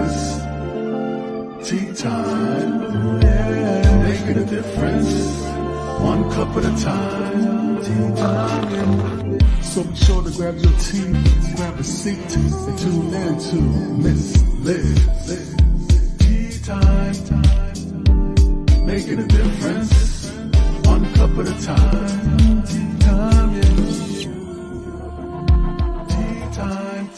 is tea time. Yeah. Making a difference, one cup at a time. Tea time. So be sure to grab your tea, grab a seat, and tune in to Miss Liz. Tea time. Making a difference, one cup at a time. Tea time, yeah. Tea time.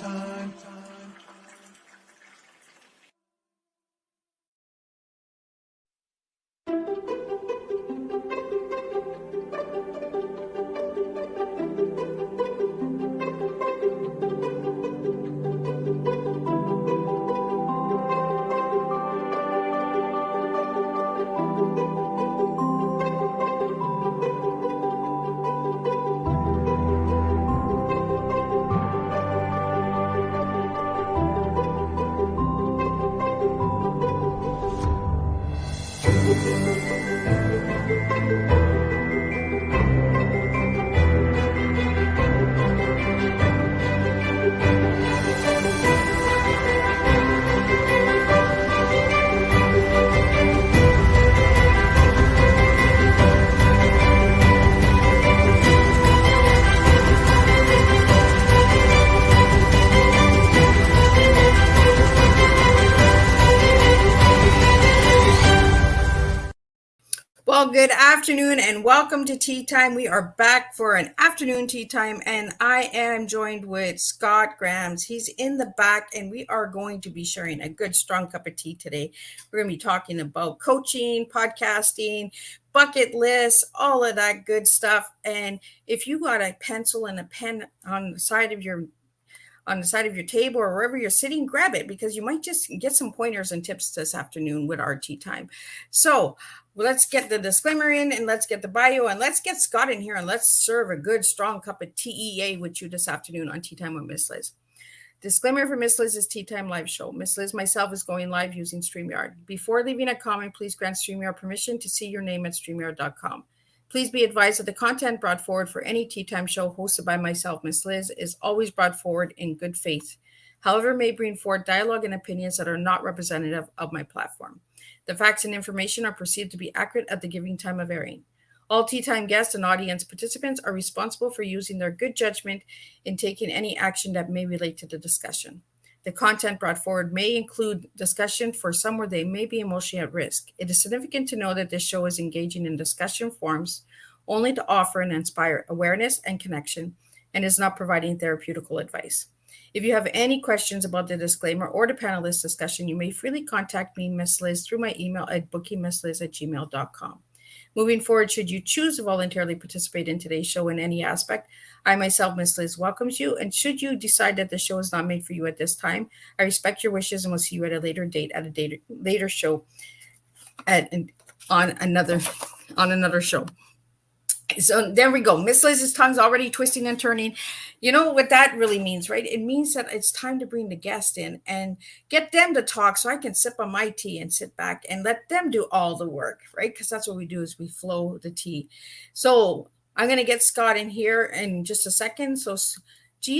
Well, good afternoon and welcome to Tea Time. We are back for an afternoon tea time, and I am joined with Scott Grams. He's in the back, and we are going to be sharing a good, strong cup of tea today. We're going to be talking about coaching, podcasting, bucket lists, all of that good stuff. And if you got a pencil and a pen on the side of your table or wherever you're sitting, grab it, because you might just get some pointers and tips this afternoon with our tea time. So let's get the disclaimer in, and let's get the bio, and let's get Scott in here, and let's serve a good, strong cup of TEA with you this afternoon on Tea Time with Miss Liz. Disclaimer for Miss Liz's Tea Time live show. Miss Liz, myself, is going live using StreamYard. Before leaving a comment, please grant StreamYard permission to see your name at StreamYard.com. Please be advised that the content brought forward for any Tea Time show hosted by myself, Miss Liz, is always brought forward in good faith. However, may bring forward dialogue and opinions that are not representative of my platform. The facts and information are perceived to be accurate at the given time of airing. All Tea Time guests and audience participants are responsible for using their good judgment in taking any action that may relate to the discussion. The content brought forward may include discussion for some where they may be emotionally at risk. It is significant to know that this show is engaging in discussion forums only to offer and inspire awareness and connection, and is not providing therapeutical advice. If you have any questions about the disclaimer or the panelist discussion, you may freely contact me, Miss Liz, through my email at bookingmissliz@gmail.com. Moving forward, should you choose to voluntarily participate in today's show in any aspect, I myself, Miss Liz, welcomes you. And should you decide that the show is not made for you at this time, I respect your wishes and will see you at a later date at a later show on another show. So there we go. Miss Liz's tongue's already twisting and turning. You know what that really means, right? It means that it's time to bring the guest in and get them to talk so I can sip on my tea and sit back and let them do all the work, right? Because that's what we do, is we flow the tea. So I'm going to get Scott in here in just a second. So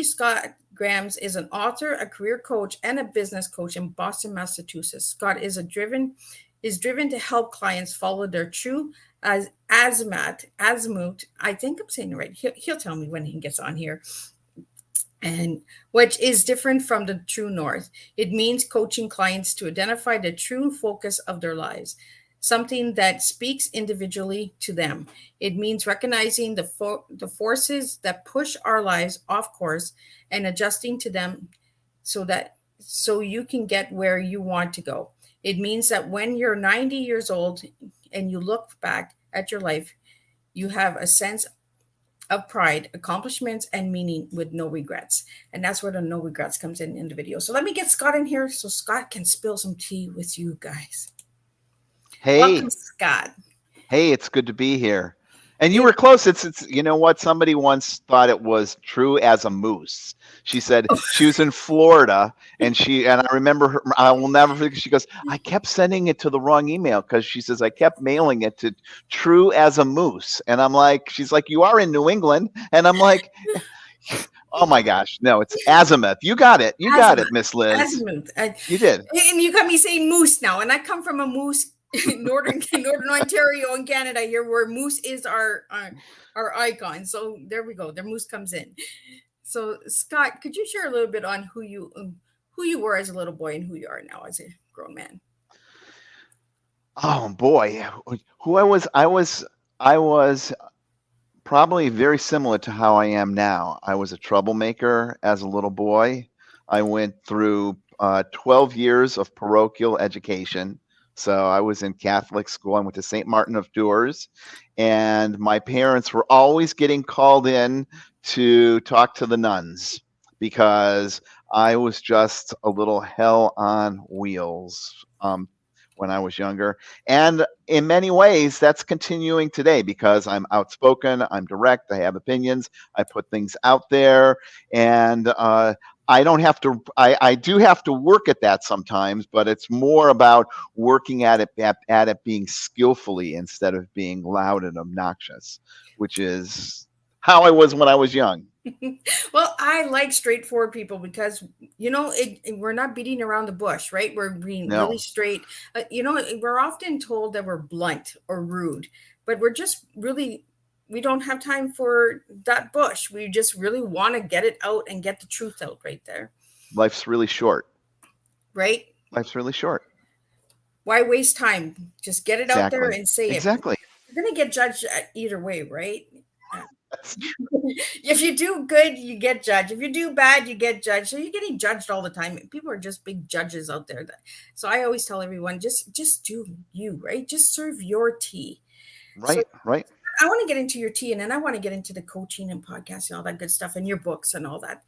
Scott Grams is an author, a career coach, and a business coach in Boston, Massachusetts. Scott is driven to help clients follow their true azimuth. I think I'm saying it right. He'll tell me when he gets on here. And which is different from the true north. It means coaching clients to identify the true focus of their lives, something that speaks individually to them. It means recognizing the forces that push our lives off course and adjusting to them so you can get where you want to go. It means that when you're 90 years old and you look back at your life, you have a sense of pride, accomplishments, and meaning with no regrets. And that's where the no regrets comes in the video. So let me get Scott in here so Scott can spill some tea with you guys. Hey. Welcome, Scott. Hey, it's good to be here. And you were close. It's you know what? Somebody once thought it was true as a moose. She said she was in Florida, and I remember her. I will never forget. She goes, I kept sending it to the wrong email because she says I kept mailing it to true as a moose. And I'm like, she's like, you are in New England, and I'm like, Oh my gosh. No, it's azimuth. You got it. You got it, Azimuth. Miss Liz. Azimuth. You did. And you got me saying moose now, and I come from a moose, northern Ontario in Canada here, where moose is our icon. So there we go. The moose comes in. So Scott, could you share a little bit on who you were as a little boy and who you are now as a grown man? Oh boy. Who I was probably very similar to how I am now. I was a troublemaker as a little boy. I went through 12 years of parochial education. So I was in Catholic school. I went to St. Martin of Tours, and my parents were always getting called in to talk to the nuns because I was just a little hell on wheels when I was younger. And in many ways, that's continuing today because I'm outspoken, I'm direct, I have opinions, I put things out there, and I don't have to. I do have to work at that sometimes, but it's more about working at it being skillfully instead of being loud and obnoxious, which is how I was when I was young. Well, I like straightforward people because we're not beating around the bush, right? We're being really No, straight. We're often told that we're blunt or rude, but we're just really we don't have time for that bush. We just really want to get it out and get the truth out right there, life's really short. right? Life's really short. Why waste time? Just get it out there Exactly. and say it. Exactly. You're gonna get judged either way, right? That's true. If you do good, you get judged. If you do bad, you get judged. So you're getting judged all the time. People are just big judges out there. So I always tell everyone, just do you, right? Just serve your tea. So Right. Right. I want to get into your tea, and then I want to get into the coaching and podcasting, all that good stuff, and your books and all that.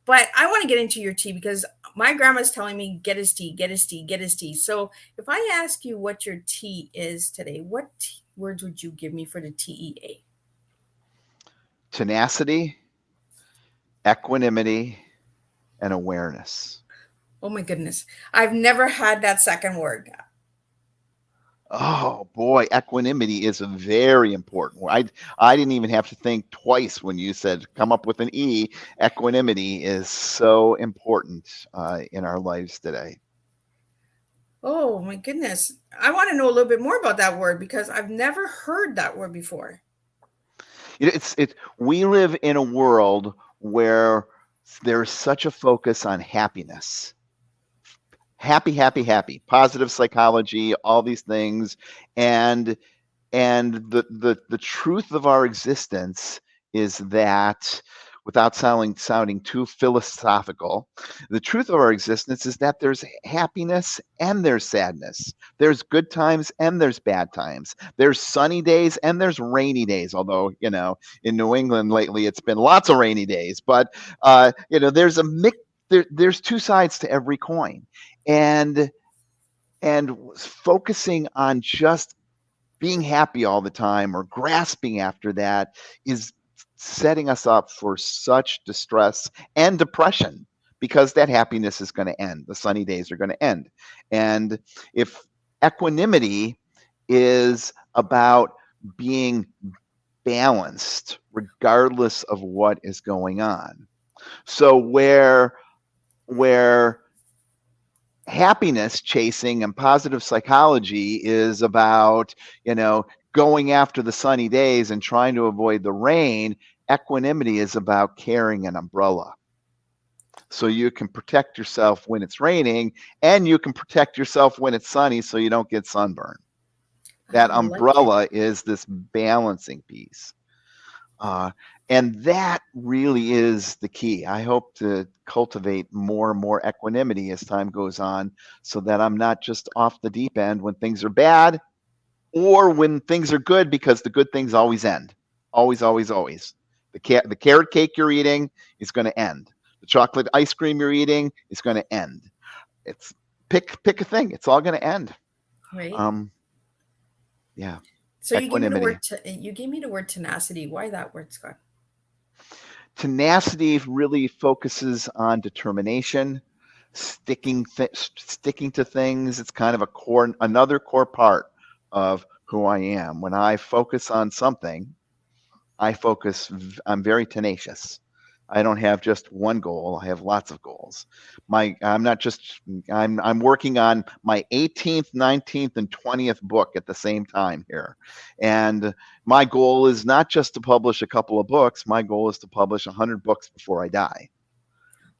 But I want to get into your tea because my grandma's telling me get his tea, get his tea, get his tea. So if I ask you what your tea is today, what words would you give me for the TEA? Tenacity, equanimity, and awareness. Oh my goodness. I've never had that second word. Oh boy, equanimity is a very important word. I didn't even have to think twice when you said come up with an E. Equanimity is so important in our lives today. Oh my goodness. I want to know a little bit more about that word because I've never heard that word before. We live in a world where there's such a focus on happiness. Happy, happy, happy, positive psychology, all these things. And the truth of our existence is that, without sounding too philosophical, the truth of our existence is that there's happiness and there's sadness. There's good times and there's bad times. There's sunny days and there's rainy days. Although, in New England lately, it's been lots of rainy days. But, there's a mix. There's two sides to every coin. And focusing on just being happy all the time or grasping after that is setting us up for such distress and depression because that happiness is going to end. The sunny days are going to end. And if equanimity is about being balanced regardless of what is going on. So where happiness chasing and positive psychology is about, going after the sunny days and trying to avoid the rain, equanimity is about carrying an umbrella. So you can protect yourself when it's raining and you can protect yourself when it's sunny so you don't get sunburned. That umbrella is this balancing piece. And that really is the key. I hope to cultivate more and more equanimity as time goes on so that I'm not just off the deep end when things are bad or when things are good, because the good things always end. Always, always, always. The carrot cake you're eating is going to end. The chocolate ice cream you're eating is going to end. It's pick a thing. It's all going to end. Right. Yeah. So you gave me the word tenacity. Why that word, Scott? Tenacity really focuses on determination, sticking to things. It's kind of another core part of who I am. When I focus on something, I'm very tenacious. I don't have just one goal. I have lots of goals. I'm not just I'm working on my 18th, 19th, and 20th book at the same time here. And my goal is not just to publish a couple of books. My goal is to publish 100 books before I die.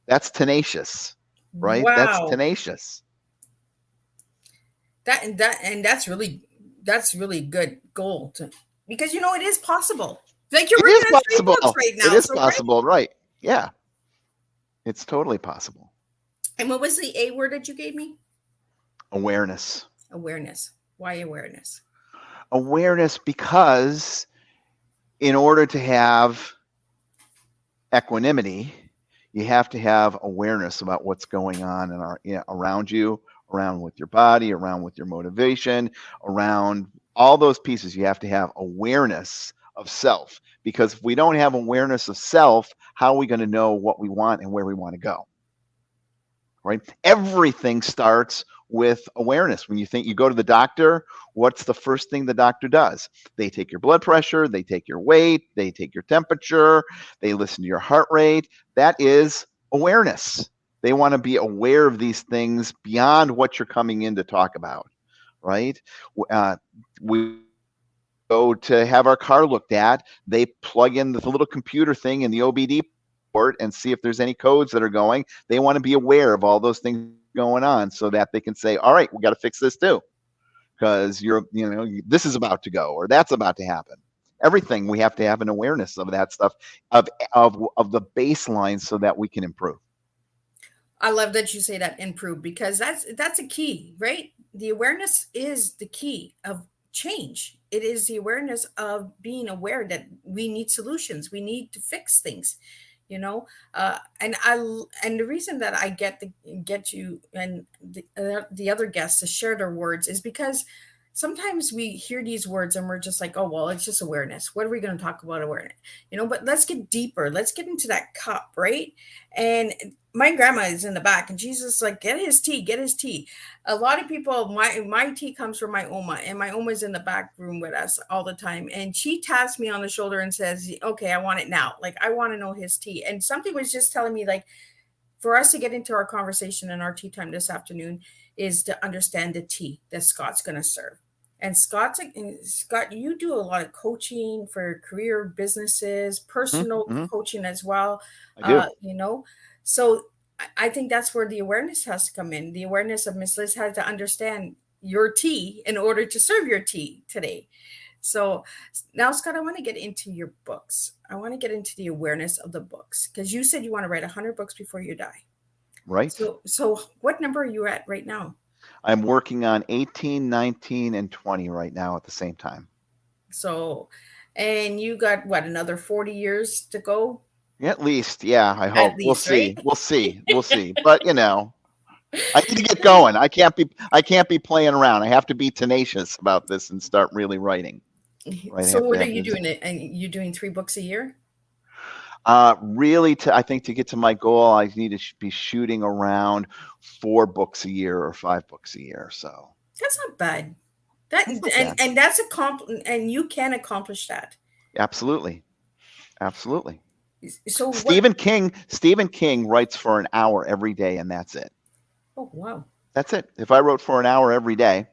That's tenacious, right? That's Wow. tenacious. That's really good goal to, because it is possible. Like you're It working is on 3 books possible. right It now. is So right. possible, right? Yeah, it's totally possible. And what was the A word that you gave me? Awareness. Awareness. Why awareness? Awareness, because in order to have equanimity, you have to have awareness about what's going on around you, around with your body, around with your motivation, around all those pieces. You have to have awareness of self, because if we don't have awareness of self, how are we going to know what we want and where we want to go? Right? Everything starts with awareness. When you go to the doctor, what's the first thing the doctor does? They take your blood pressure, they take your weight, they take your temperature, they listen to your heart rate. That is awareness. They want to be aware of these things beyond what you're coming in to talk about, right? We go to have our car looked at. They plug in the little computer thing in the OBD port and see if there's any codes that are going. They want to be aware of all those things going on so that they can say, all right, we got to fix this too, because this is about to go, or that's about to happen. Everything, we have to have an awareness of that stuff, of the baseline, so that we can improve. I love that you say that, improve, because that's a key, right? The awareness is the key of change. It is the awareness of being aware that we need solutions. We need to fix things, and the reason that I get you and the other guests to share their words is because sometimes we hear these words and we're just like, oh, well, it's just awareness. What are we going to talk about awareness? But let's get deeper. Let's get into that cup, right? And my grandma is in the back and she's just like, get his tea, get his tea. A lot of people, my tea comes from my Oma, and my Oma is in the back room with us all the time. And she taps me on the shoulder and says, okay, I want it now. Like, I want to know his tea. And something was just telling me, like, for us to get into our conversation and our tea time this afternoon is to understand the tea that Scott's going to serve. And Scott, you do a lot of coaching for career businesses, personal coaching as well. I do. So I think that's where the awareness has to come in. The awareness of Miss Liz has to understand your tea in order to serve your tea today. So now, Scott, I want to get into your books. I want to get into the awareness of the books, because you said you want to write 100 books before you die. Right. So what number are you at right now? I'm working on 18, 19, and 20 right now at the same time. So, and you got what, another 40 years to go? At least, yeah, I hope. Least, we'll see. right? We'll see. We'll see. But I need to get going. I can't be playing around. I have to be tenacious about this and start really writing. Right? So what are you doing? And you doing 3 books a year? Really, I think to get to my goal, I need to be shooting around 4 books a year or 5 books a year. So that's not bad. And that's and you can accomplish that. Absolutely. So Stephen King writes for an hour every day, and that's it. Oh, wow. That's it. If I wrote for an hour every day,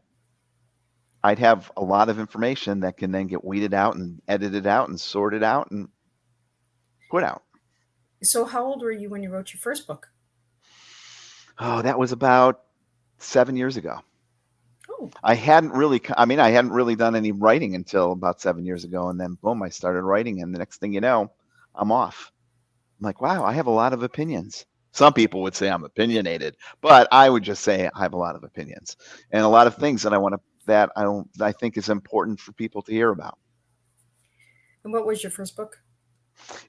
I'd have a lot of information that can then get weeded out and edited out and sorted out and put out. So how old were you when you wrote your first book? Oh, that was about 7 years ago. Oh. I hadn't really done any writing until about 7 years ago. And then boom, I started writing. And the next thing you know, I'm off. I'm like, wow, I have a lot of opinions. Some people would say I'm opinionated, but I would just say I have a lot of opinions and a lot of things that I think is important for people to hear about. And what was your first book?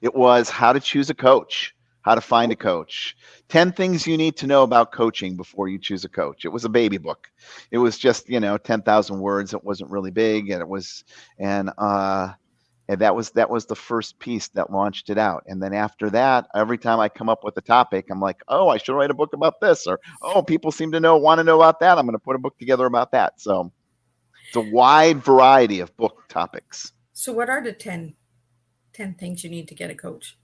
It was How to Choose a Coach, How to Find a Coach, 10 things you need to know about coaching before you choose a coach. It was a baby book. It was just, 10,000 words. It wasn't really big. And that was the first piece that launched it out. And then after that, every time I come up with a topic, I'm like, oh, I should write a book about this, or, oh, people seem to want to know about that. I'm going to put a book together about that. So it's a wide variety of book topics. So what are the 10 things you need to get a coach?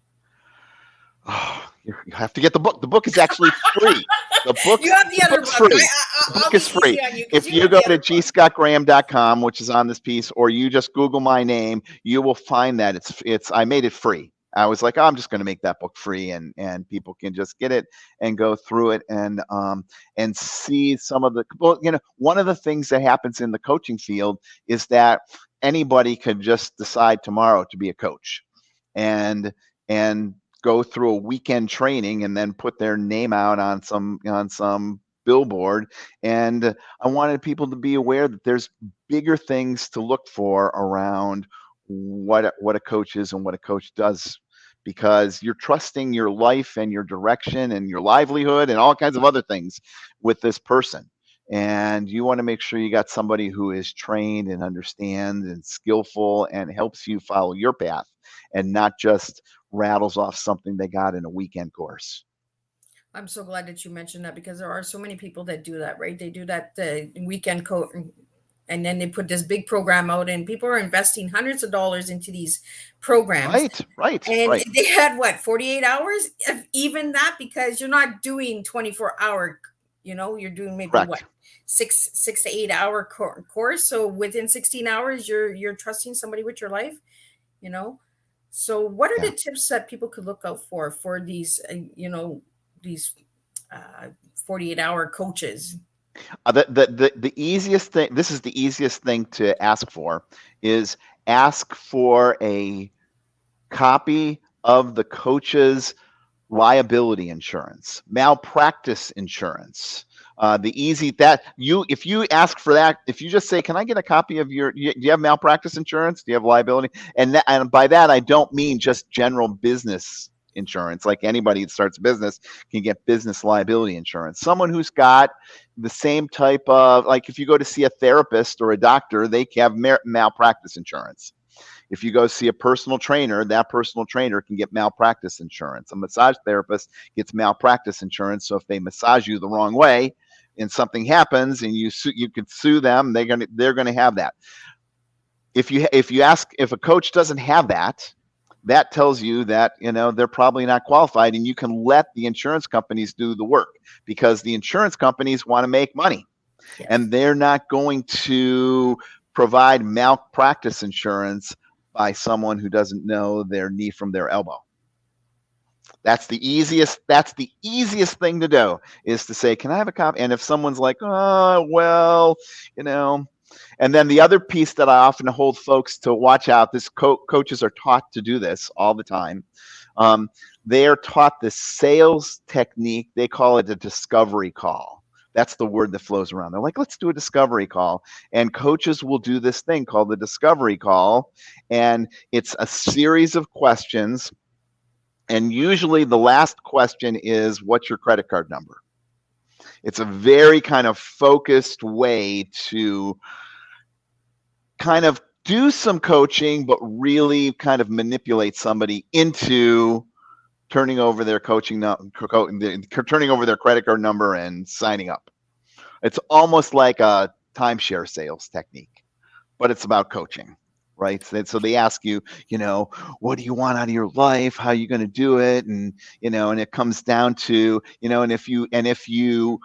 Oh, you have to get the book. The book is actually free. You have the other Book's book. free. The I'll book be is free. easy on you because If you you have go the to other book. gscottgraham.com, which is on this piece, or you just Google my name, you will find that it's I made it free. I was like, oh, I'm just going to make that book free, and people can just get it and go through it and see some of the. Well, one of the things that happens in the coaching field is that anybody could just decide tomorrow to be a coach, and go through a weekend training and then put their name out on some billboard. And I wanted people to be aware that there's bigger things to look for around what a coach is and what a coach does, because you're trusting your life and your direction and your livelihood and all kinds of other things with this person. And you want to make sure you got somebody who is trained and understands and skillful and helps you follow your path, and not just rattles off something they got in a weekend course. I'm so glad that you mentioned that because there are so many people that do that, right? They do that weekend coat, and then they put this big program out, and people are investing hundreds of dollars into these programs. Right, right, And right. they had what, 48 hours, if even that, because you're not doing 24-hour, you're doing maybe what, Correct. 6 to 8 hour course. So within 16 hours, you're trusting somebody with your life, you know. So what are Yeah. the tips that people could look out for these, these 48-hour coaches? The easiest thing, this is the easiest thing to ask for, is ask for a copy of the coach's liability insurance, malpractice insurance. The easy that you if you ask for that, if you just say, "Can I get a copy of do you have malpractice insurance? Do you have liability?" And by that I don't mean just general business insurance. Like anybody that starts a business can get business liability insurance. Someone who's got the same type of, like if you go to see a therapist or a doctor, they have malpractice insurance. If you go see a personal trainer, that personal trainer can get malpractice insurance. A massage therapist gets malpractice insurance. So if they massage you the wrong way and something happens and you could sue them, they're gonna have that. If you ask if a coach doesn't have that, that tells you that they're probably not qualified, and you can let the insurance companies do the work, because the insurance companies want to make money, Yes. and they're not going to provide malpractice insurance by someone who doesn't know their knee from their elbow. That's the easiest thing to do, is to say, "Can I have a copy?" And if someone's like, "Oh, well, you know," and then the other piece that I often hold folks to watch out, this coaches are taught to do this all the time. They are taught this sales technique. They call it a discovery call. That's the word that flows around. They're like, "Let's do a discovery call." And coaches will do this thing called the discovery call. And it's a series of questions. And usually the last question is, "What's your credit card number?" It's a very kind of focused way to kind of do some coaching, but really kind of manipulate somebody into turning over their turning over their credit card number and signing up. It's almost like a timeshare sales technique, but it's about coaching, right? So they ask you, what do you want out of your life? How are you going to do it? And and it comes down to, and if you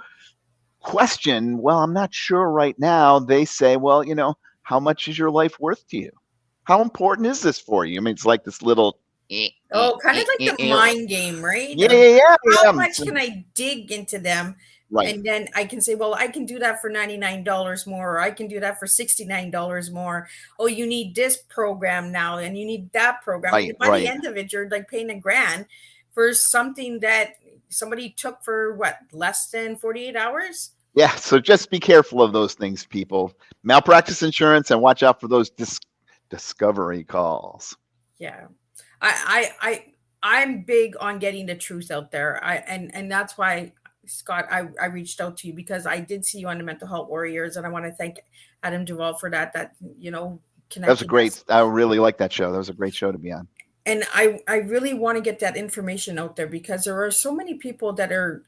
question, "Well, I'm not sure right now," they say, "Well, how much is your life worth to you? How important is this for you?" I mean, it's like this little Oh, kind of like the mind game, right? yeah, yeah, yeah, How yeah. much can I dig into them? Right. And then I can say, well, I can do that for $99 more, or I can do that for $69 more. Oh, you need this program now, and you need that program. Right, And by the right. end of it, you're like paying $1,000 for something that somebody took for what, less than 48 hours? Yeah, so just be careful of those things, people. Malpractice insurance, and watch out for those discovery calls. Yeah. I'm big on getting the truth out there. And that's why, Scott, I reached out to you, because I did see you on the Mental Health Warriors, and I want to thank Adam Duvall for that That was a connected great. us. I really like that show. That was a great show to be on. And I really want to get that information out there, because there are so many people that are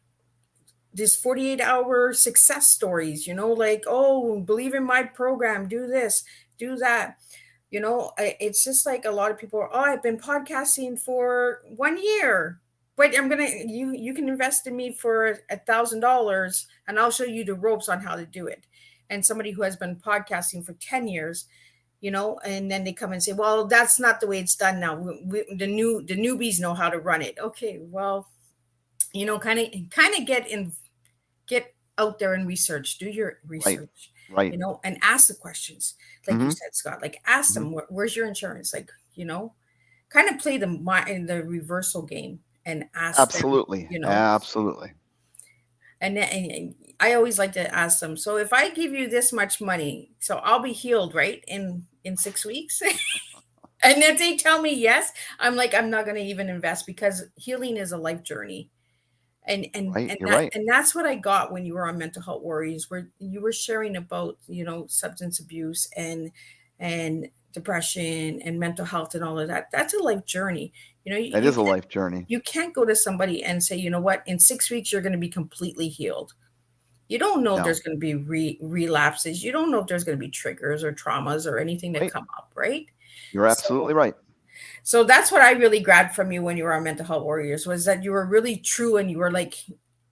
these 48-hour success stories, like, oh, believe in my program, do this, do that. It's just like a lot of people are, oh, I've been podcasting for 1 year. but you can invest in me for $1,000 and I'll show you the ropes on how to do it. And somebody who has been podcasting for 10 years, and then they come and say, well, that's not the way it's done now. The newbies know how to run it. Okay, well, kind of get out there and research, do your Right. research, Right. and ask the questions. Like you Hmm. said, Scott, like ask Hmm. them, where's your insurance? Like, kind of play the reversal game and ask them, Absolutely. Absolutely. and I always like to ask them, so if I give you this much money, so I'll be healed, right? In 6 weeks. And if they tell me yes, I'm like, I'm not going to even invest, because healing is a life journey. Right. You're right. And that's what I got when you were on Mental Health Warriors, where you were sharing about, substance abuse and depression and mental health and all of that. That's a life journey. That is a life journey. You can't go to somebody and say, you know what, in 6 weeks you're going to be completely healed. You don't know if No. there's going to be relapses. You don't know if there's going to be triggers or traumas or anything that Right. come up, right? You're absolutely right. So that's what I really grabbed from you when you were on Mental Health Warriors, was that you were really true and you were like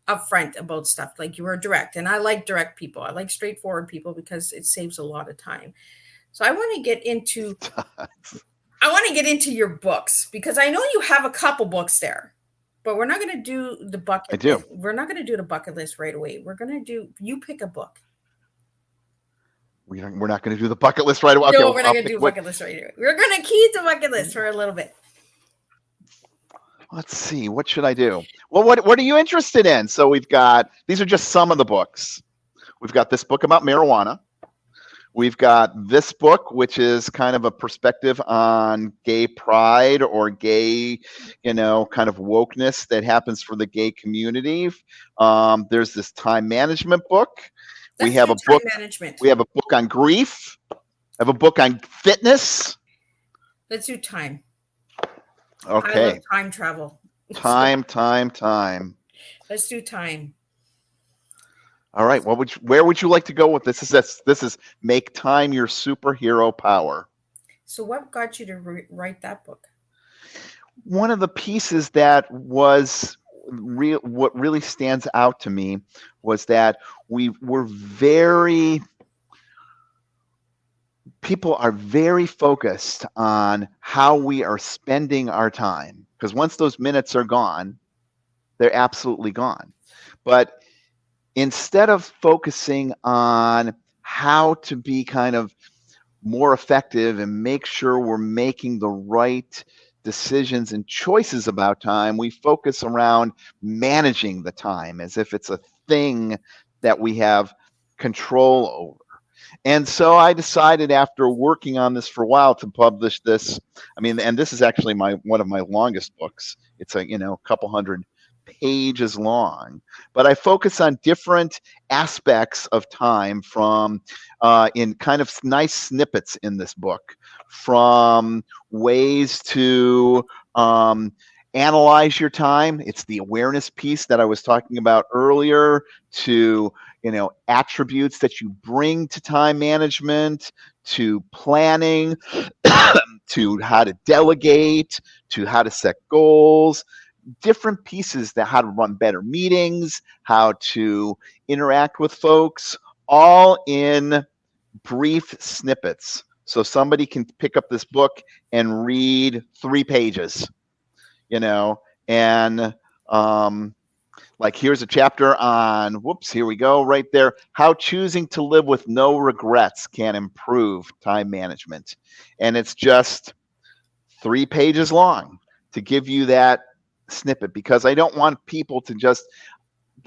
upfront about stuff. Like, you were direct, and I like direct people. I like straightforward people because it saves a lot of time. So I want to get into your books, because I know you have a couple books there, but we're not going to do the bucket. I do. list. We're not going to do the bucket list right away. We're going to you pick a book. We're not going to do the bucket list right away. Okay, No, we're not going to do a bucket list right away. We're going to keep the bucket list for a little bit. Let's see. What should I do? Well, what are you interested in? So these are just some of the books. We've got this book about marijuana. We've got this book, which is kind of a perspective on gay pride or gay, kind of wokeness that happens for the gay community. There's this time management book. We have a book. Management. We have a book on grief. I have a book on fitness. Let's do time. Okay. I love time travel. Time. Let's do time. All right. Where would you like to go with this? This is make time your superhero power. So what got you to write that book? One of the pieces that was what really stands out to me was that people are very focused on how we are spending our time, because once those minutes are gone, they're absolutely gone. But instead of focusing on how to be kind of more effective and make sure we're making the right decisions and choices about time, we focus around managing the time as if it's a thing that we have control over. And so I decided, after working on this for a while, to publish this. And this is actually one of my longest books. It's a couple hundred pages long, but I focus on different aspects of time in kind of nice snippets in this book, from ways to analyze your time. It's the awareness piece that I was talking about earlier, to attributes that you bring to time management, to planning, to how to delegate, to how to set goals, different pieces, that how to run better meetings, how to interact with folks, all in brief snippets. So somebody can pick up this book and read 3 pages, and like, here's a chapter on, here we go, right there, how choosing to live with no regrets can improve time management. And it's just 3 pages long to give you that snippet, because I don't want people to just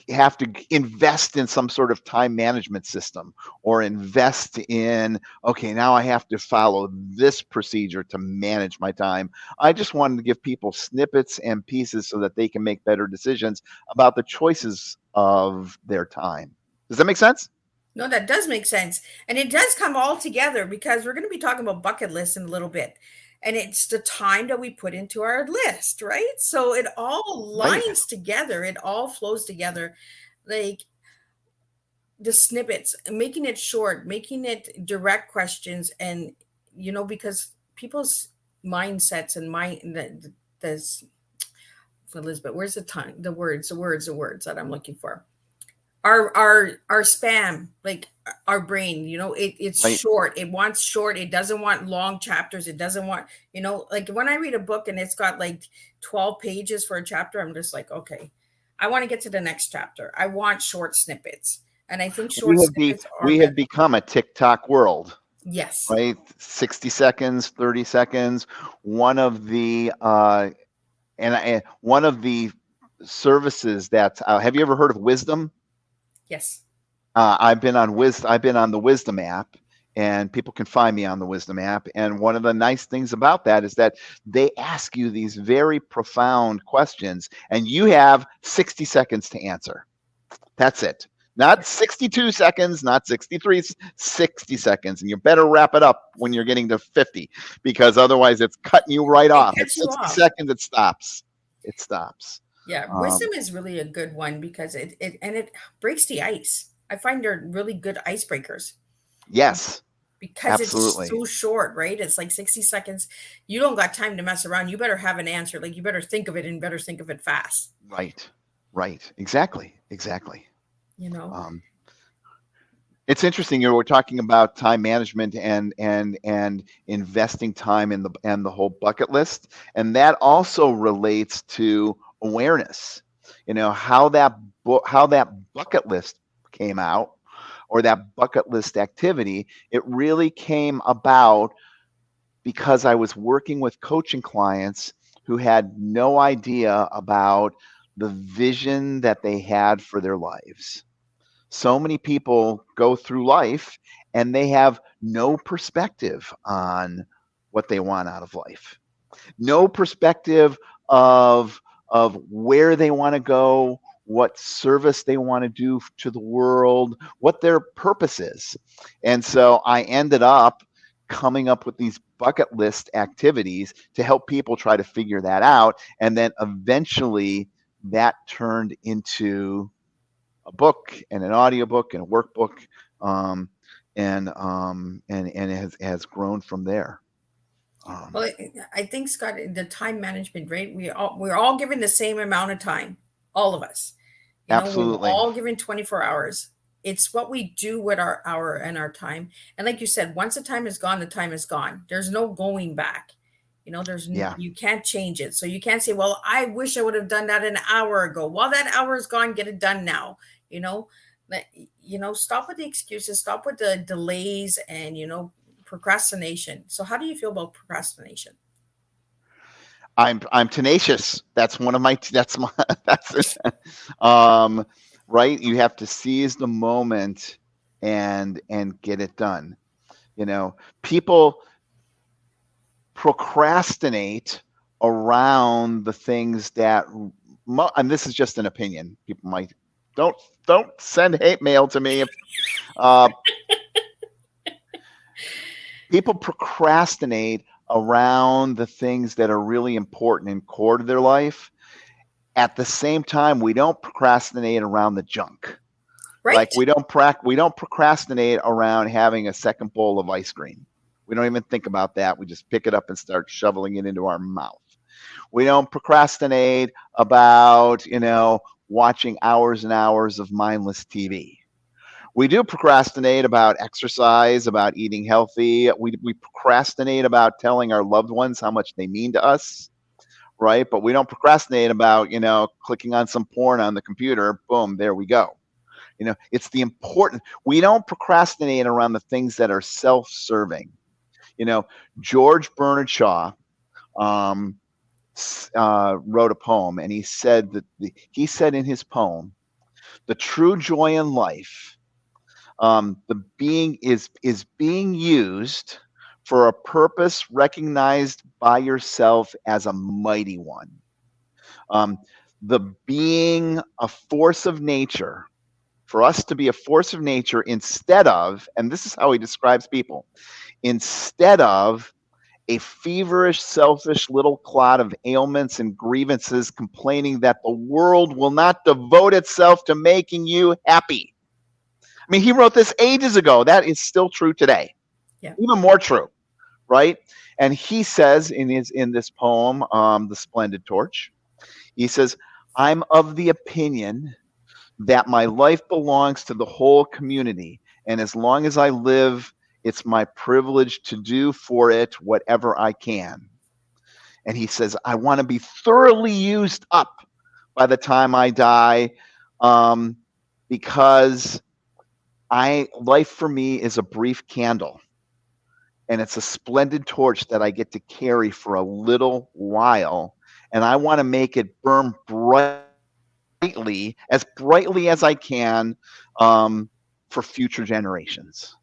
have to invest in some sort of time management system, or invest in, okay, now I have to follow this procedure to manage my time. I just wanted to give people snippets and pieces so that they can make better decisions about the choices of their time. Does that make sense? No, that does make sense. And it does come all together, because we're going to be talking about bucket lists in a little bit. And it's the time that we put into our list, right? So it all lines together. It all flows together. Like the snippets, making it short, making it direct questions. And, because people's mindsets and Elizabeth, where's the tongue? The words that I'm looking for. Our spam, like our brain, it's Right. short. It wants short. It doesn't want long chapters. It doesn't want, like when I read a book and it's got like 12 pages for a chapter, I'm just like, okay, I want to get to the next chapter. I want short snippets. And I think short snippets are We better. have become a TikTok world, Yes. right? 60 seconds, 30 seconds. One of the one of the services that have you ever heard of Wisdom? Yes. I've been on the Wisdom app, and people can find me on the Wisdom app. And one of the nice things about that is that they ask you these very profound questions, and you have 60 seconds to answer. That's it. Not 62 seconds, not 63, 60 seconds. And you better wrap it up when you're getting to 50, because otherwise it's cutting you right off. At cuts you 60 off. seconds, it stops. It stops. Yeah, wisdom is really a good one because it breaks the ice. I find they're really good icebreakers Yes, because it's absolutely. so short, right? It's like 60 seconds. You don't got time to mess around. You better have an answer. Like you better think of it and better think of it fast. Right. Exactly. It's interesting. We're talking about time management and investing time in the whole bucket list, and that also relates to awareness. How that bucket list came out, or that bucket list activity. It really came about because I was working with coaching clients who had no idea about the vision that they had for their lives. So many people go through life and they have no perspective on what they want out of life, no perspective of where they want to go, what service they want to do to the world, what their purpose is. And so I ended up coming up with these bucket list activities to help people try to figure that out. And then eventually that turned into a book and an audiobook and a workbook, and it has grown from there. Well, I think, Scott, the time management, right? We're all given the same amount of time, all of us. We're Absolutely. all given 24 hours. It's what we do with our hour and our time. And like you said, once the time is gone, the time is gone. There's no going back. You can't change it. So you can't say, well, I wish I would have done that an hour ago. Well, that hour is gone. Get it done now. Stop with the excuses, stop with the delays and, procrastination. So how do you feel about procrastination? I'm tenacious. That's right. You have to seize the moment and get it done. People procrastinate around the things that, and this is just an opinion. People might don't send hate mail to me. People procrastinate around the things that are really important and core to their life. At the same time, we don't procrastinate around the junk. Right. Like we don't procrastinate around having a second bowl of ice cream. We don't even think about that. We just pick it up and start shoveling it into our mouth. We don't procrastinate about, watching hours and hours of mindless TV. We do procrastinate about exercise, about eating healthy. We procrastinate about telling our loved ones how much they mean to us, right? But we don't procrastinate about, clicking on some porn on the computer. Boom, there we go. It's the important. We don't procrastinate around the things that are self-serving. George Bernard Shaw wrote a poem, and he said in his poem, the true joy in life, the being is being used for a purpose recognized by yourself as a mighty one. The being a force of nature, for us to be a force of nature instead of, and this is how he describes people, instead of a feverish, selfish little clot of ailments and grievances complaining that the world will not devote itself to making you happy. I mean, he wrote this ages ago. That is still true today. Yeah. Even more true, right? And he says in this poem, The Splendid Torch, He says, I'm of the opinion that my life belongs to the whole community. And as long as I live, it's my privilege to do for it whatever I can. And he says, I want to be thoroughly used up by the time I die, um, because life for me is a brief candle. And it's a splendid torch that I get to carry for a little while. And I want to make it burn brightly as I can, for future generations.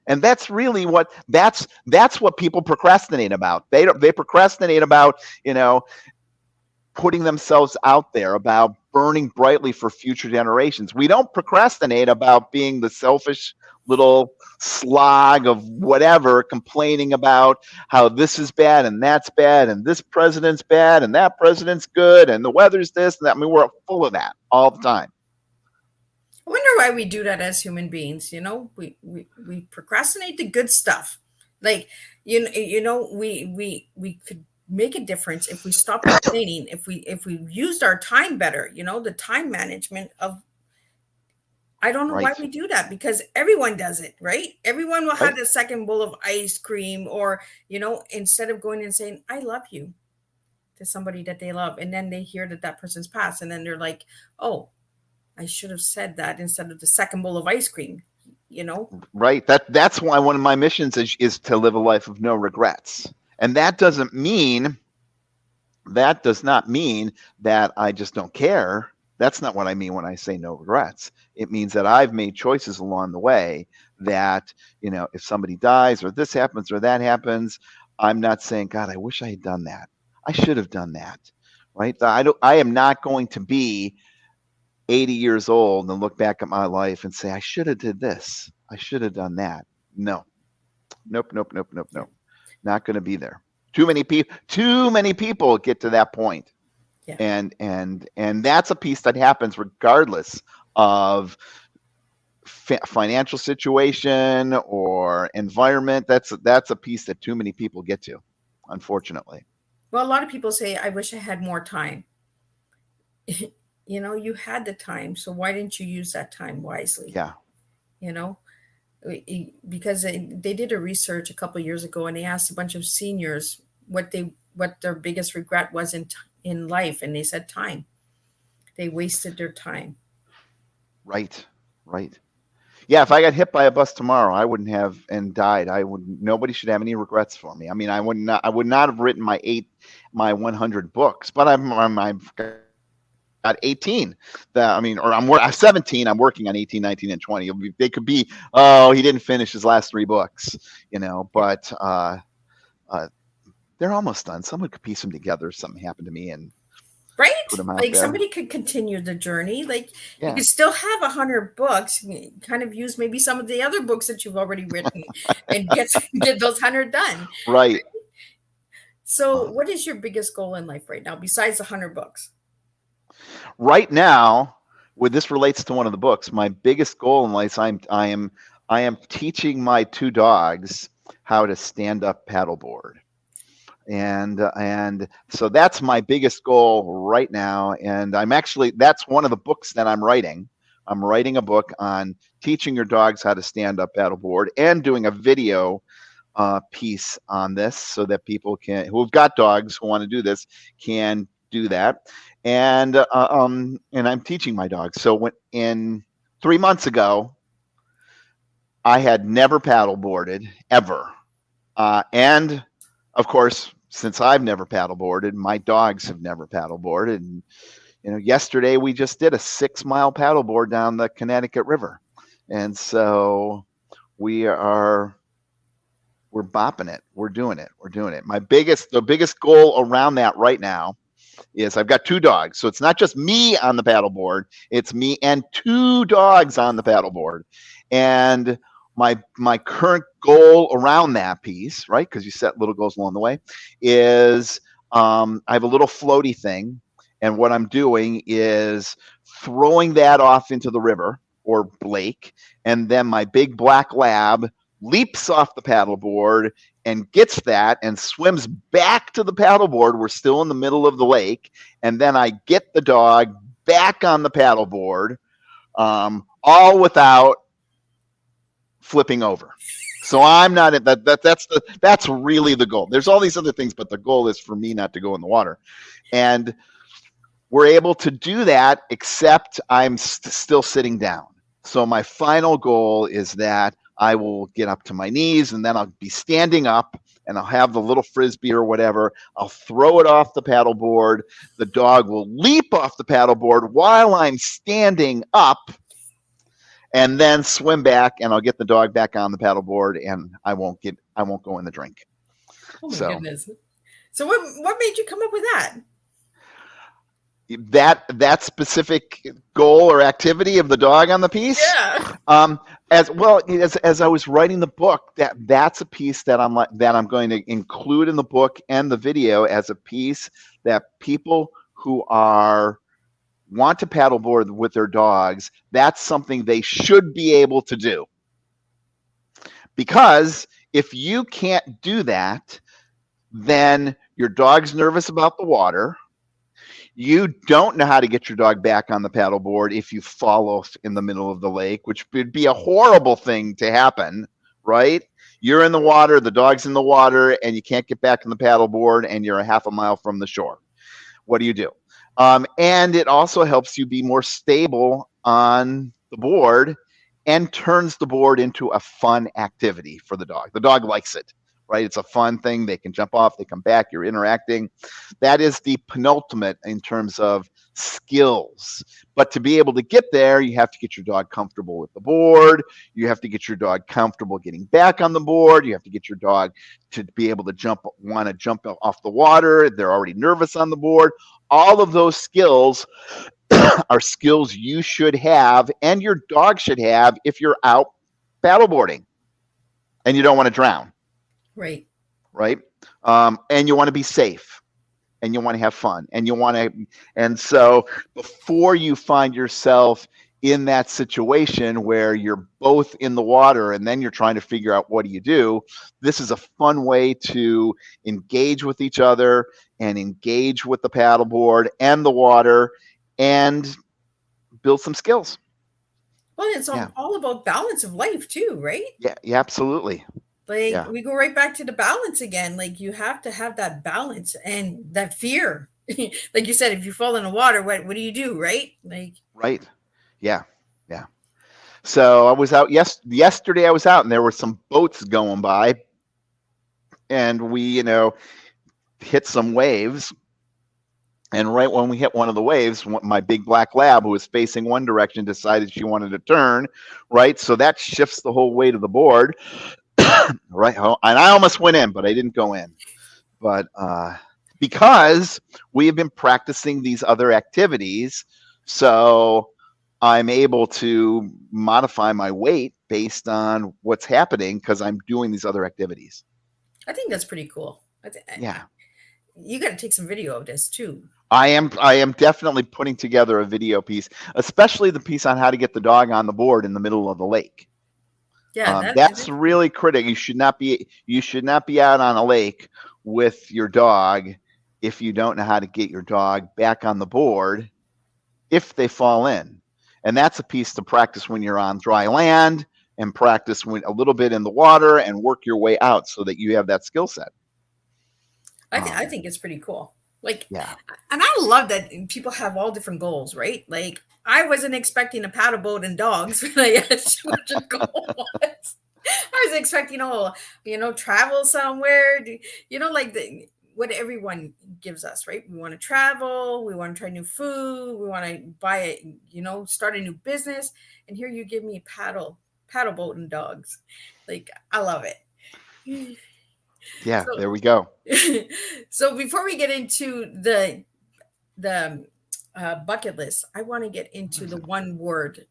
And that's really that's what people procrastinate about. They procrastinate about, putting themselves out there, about burning brightly for future generations. We don't procrastinate about being the selfish little slog of whatever, complaining about how this is bad and that's bad and this president's bad and that president's good and the weather's this and that. I mean, we're full of that all the time. I wonder why we do that as human beings. We procrastinate the good stuff. Like, we could make a difference if we stopped complaining, if we used our time better, the time management of, I don't know why Right. we do that, because everyone does it, right? Everyone will have Right. the second bowl of ice cream, or, instead of going and saying, I love you to somebody that they love. And then they hear that person's passed. And then they're like, oh, I should have said that instead of the second bowl of ice cream, Right. That's why one of my missions is to live a life of no regrets. And that does not mean that I just don't care. That's not what I mean when I say no regrets. It means that I've made choices along the way that, if somebody dies or this happens or that happens, I'm not saying, God, I wish I had done that. I should have done that. Right. I am not going to be 80 years old and look back at my life and say, I should have did this. I should have done that. No. Nope. Not going to be there. Too many people get to that point. Yeah. And that's a piece that happens regardless of financial situation or environment. That's a piece that too many people get to, unfortunately. Well, a lot of people say, I wish I had more time. You had the time, so why didn't you use that time wisely? Yeah. Because they did a research a couple of years ago, and they asked a bunch of seniors what their biggest regret was in life, and they said time. They wasted their time. Right. Yeah, if I got hit by a bus tomorrow, I wouldn't have and died. Nobody should have any regrets for me. I mean, I would not have written my 100 books, but I've got 18. I'm 17. I'm working on 18, 19, and 20. They could be, he didn't finish his last 3 books, but they're almost done. Someone could piece them together if something happened to me and right? put them out Like there. somebody could continue the journey. Like Yeah. you could still have 100 books, kind of use maybe some of the other books that you've already written and get those 100 done. Right. So what is your biggest goal in life right now besides 100 books? Right now, this relates to one of the books. My biggest goal in life, I am teaching my 2 dogs how to stand up paddleboard. And so that's my biggest goal right now. And that's one of the books that I'm writing. I'm writing a book on teaching your dogs how to stand up paddleboard and doing a video piece on this so that people who've got dogs who want to do this can do that. And I'm teaching my dogs. So 3 months ago, I had never paddleboarded ever. And of course, since I've never paddleboarded, my dogs have never paddleboarded. And, yesterday we just did a 6-mile paddleboard down the Connecticut River. And so we're bopping it. We're doing it. The biggest goal around that right now is I've got 2 dogs. So it's not just me on the paddleboard. It's me and 2 dogs on the paddleboard. And my current goal around that piece, right, because you set little goals along the way, is I have a little floaty thing. And what I'm doing is throwing that off into the river or lake. And then my big black lab leaps off the paddleboard and gets that and swims back to the paddleboard. We're still in the middle of the lake. And then I get the dog back on the paddleboard, all without flipping over. So I'm not at that. That's really the goal. There's all these other things, but the goal is for me not to go in the water. And we're able to do that, except I'm still sitting down. So my final goal is that I will get up to my knees, and then I'll be standing up, and I'll have the little frisbee or whatever. I'll throw it off the paddleboard. The dog will leap off the paddleboard while I'm standing up, and then swim back, and I'll get the dog back on the paddleboard, and I won't go in the drink. Oh my goodness. So what made you come up with that? That specific goal or activity of the dog on the piece? Yeah. As I was writing the book, that's a piece that I'm going to include in the book and the video as a piece that people who want to paddleboard with their dogs, that's something they should be able to do. Because if you can't do that, then your dog's nervous about the water. You don't know how to get your dog back on the paddleboard if you fall off in the middle of the lake, which would be a horrible thing to happen, right? You're in the water, the dog's in the water, and you can't get back on the paddleboard, and you're a half a mile from the shore. What do you do? And it also helps you be more stable on the board and turns the board into a fun activity for the dog. The dog likes it, right? It's a fun thing. They can jump off, they come back, you're interacting. That is the penultimate in terms of skills. But to be able to get there, you have to get your dog comfortable with the board. You have to get your dog comfortable getting back on the board. You have to get your dog to be able to want to jump off the water. They're already nervous on the board. All of those skills are skills you should have and your dog should have if you're out paddleboarding and you don't want to drown. Right. And you want to be safe and you want to have fun and so before you find yourself in that situation where you're both in the water and then you're trying to figure out what do you do, this is a fun way to engage with each other and engage with the paddleboard and the water and build some skills. Well, it's all about balance of life too, right? Yeah, absolutely. We go right back to the balance again. Like you have to have that balance and that fear. Like you said, if you fall in the water, what do you do, right? Right. Yeah. So I was out yesterday. I was out and there were some boats going by, and we, hit some waves. And right when we hit one of the waves, my big black lab, who was facing one direction, decided she wanted to turn. Right. So that shifts the whole weight of the board. Right. And I almost went in, but I didn't go in. But because we have been practicing these other activities, so I'm able to modify my weight based on what's happening because I'm doing these other activities. I think that's pretty cool. Yeah. You got to take some video of this too. I am definitely putting together a video piece, especially the piece on how to get the dog on the board in the middle of the lake. Yeah, that's really critical. You should not be out on a lake with your dog if you don't know how to get your dog back on the board if they fall in. And that's a piece to practice when you're on dry land and practice a little bit in the water and work your way out so that you have that skill set. I think it's pretty cool. Yeah. And I love that people have all different goals, right? Like I wasn't expecting a paddle boat and dogs when I asked you what your goal was. I was expecting, travel somewhere, what everyone gives us, right? We want to travel, we want to try new food, we want to buy start a new business. And here you give me paddle boat and dogs. I love it. Yeah, so, there we go. So before we get into the bucket list, I want to get into the one word.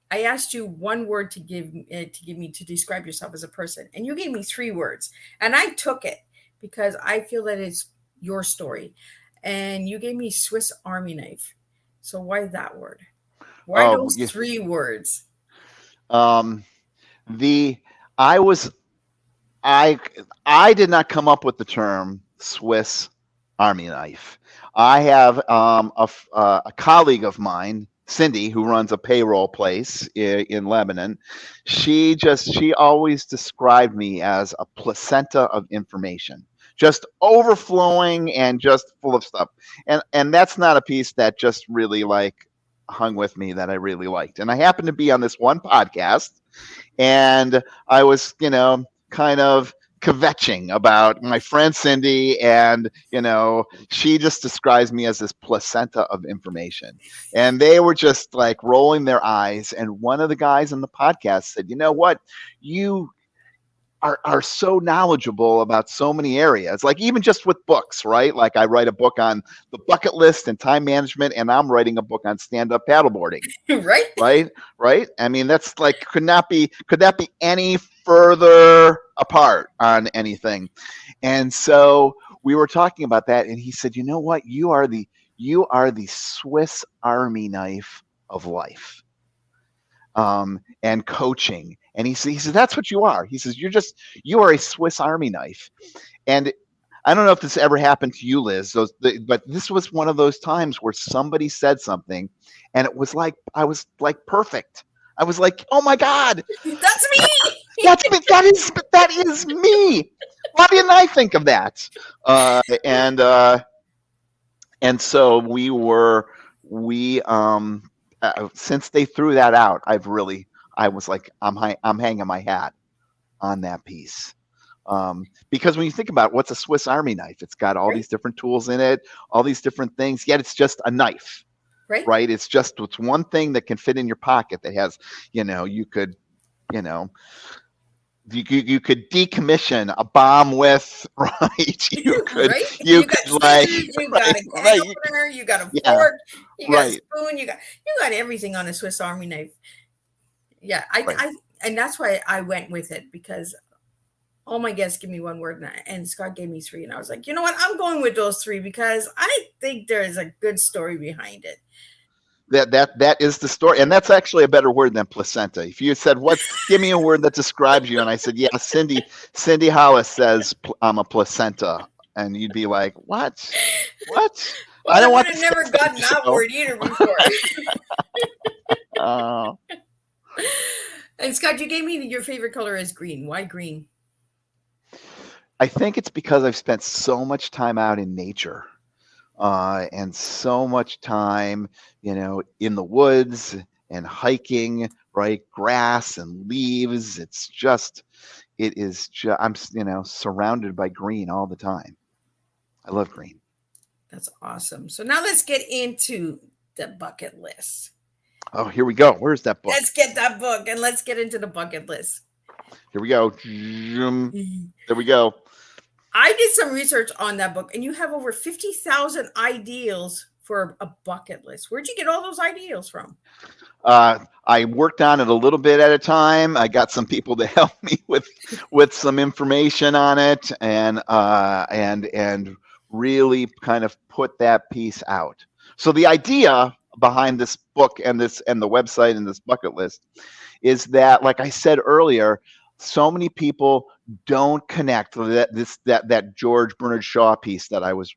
I asked you one word to give me to describe yourself as a person, and you gave me 3 words, and I took it because I feel that it's your story. And you gave me Swiss Army knife. So why that word? Why those 3 words? I I did not come up with the term Swiss Army knife. I have a colleague of mine, Cindy, who runs a payroll place in Lebanon. She always described me as a placenta of information, just overflowing and just full of stuff. And that's not a piece that just really like hung with me that I really liked. And I happened to be on this one podcast, and I was, kind of kvetching about my friend Cindy, and she just describes me as this placenta of information, and they were just like rolling their eyes. And one of the guys in the podcast said, "You know what, you are so knowledgeable about so many areas, like even just with books, right? Like I write a book on the bucket list and time management, and I'm writing a book on stand-up paddleboarding." Right? Right. I mean, that's like could that be any further apart on anything. And so we were talking about that, and he said, "You know what, you are the Swiss Army knife of life, and coaching." And he said, "That's what you are." He says, you are a Swiss Army knife." And I don't know if this ever happened to you, Liz, but this was one of those times where somebody said something, and it was like I was like perfect. I was like, "Oh my God, That's me. that's me. That is me. Why didn't I think of that?" And so we since they threw that out, I was like, I'm hanging my hat on that piece. Because when you think about what's a Swiss Army knife, it's got all these different tools in it, all these different things, yet it's just a knife, right? It's one thing that can fit in your pocket that has, you could decommission a bomb with, right? You could, Right? you got could like, scissors, you right, got a can opener, you got a yeah, fork, you got a right, spoon, you got everything on a Swiss Army knife. Yeah, right. and that's why I went with it, because all my guests give me one word, and Scott gave me three, and I was like, you know what, I'm going with those three because I think there is a good story behind it. That is the story, and that's actually a better word than placenta. If you said, give me a word that describes you, and I said, yeah, Cindy Hollis says I'm a placenta, and you'd be like, what? Well, I don't would want have to never gotten that word either before. And Scott, you gave me your favorite color is green. Why green? I think it's because I've spent so much time out in nature, and so much time, in the woods and hiking, right? Grass and leaves. I'm, surrounded by green all the time. I love green. That's awesome. So now let's get into the bucket list. Oh, here we go. Where's that book? Let's get that book and let's get into the bucket list. Here we go. There we go. I did some research on that book, and you have over 50,000 ideals for a bucket list. Where'd you get all those ideals from? I worked on it a little bit at a time. I got some people to help me with some information on it, and really kind of put that piece out. So the idea behind this book and the website and this bucket list is that, like I said earlier, so many people don't connect that George Bernard Shaw piece that I was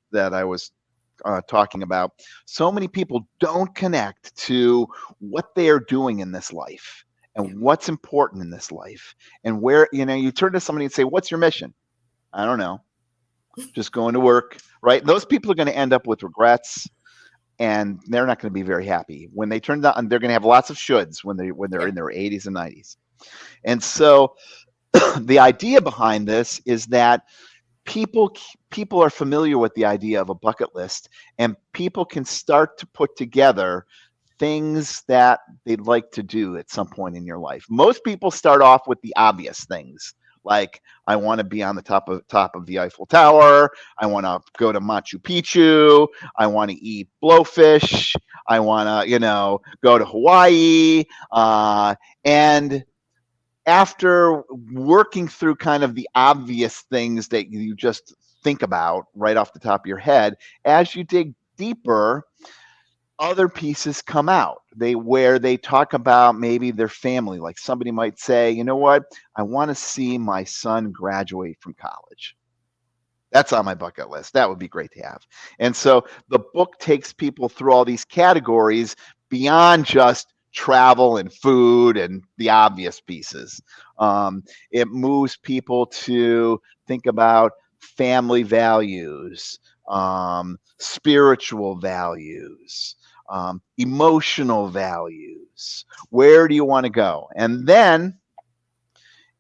talking about. So many people don't connect to what they are doing in this life and what's important in this life, and where, you turn to somebody and say, "What's your mission?" "I don't know. Just going to work." Right? Those people are going to end up with regrets, and they're not going to be very happy when they turn down. They're going to have lots of shoulds when they're in their 80s and 90s. And so the idea behind this is that people are familiar with the idea of a bucket list, and people can start to put together things that they'd like to do at some point in your life. Most people start off with the obvious things, like, I want to be on the top of the Eiffel Tower. I want to go to Machu Picchu. I want to eat blowfish. I want to, go to Hawaii. And after working through kind of the obvious things that you just think about right off the top of your head, as you dig deeper, other pieces come out where they talk about maybe their family. Like somebody might say, you know what, I want to see my son graduate from college. That's on my bucket list. That would be great to have. And so the book takes people through all these categories beyond just travel and food and the obvious pieces. It moves people to think about family values, spiritual values, emotional values. Where do you want to go? And then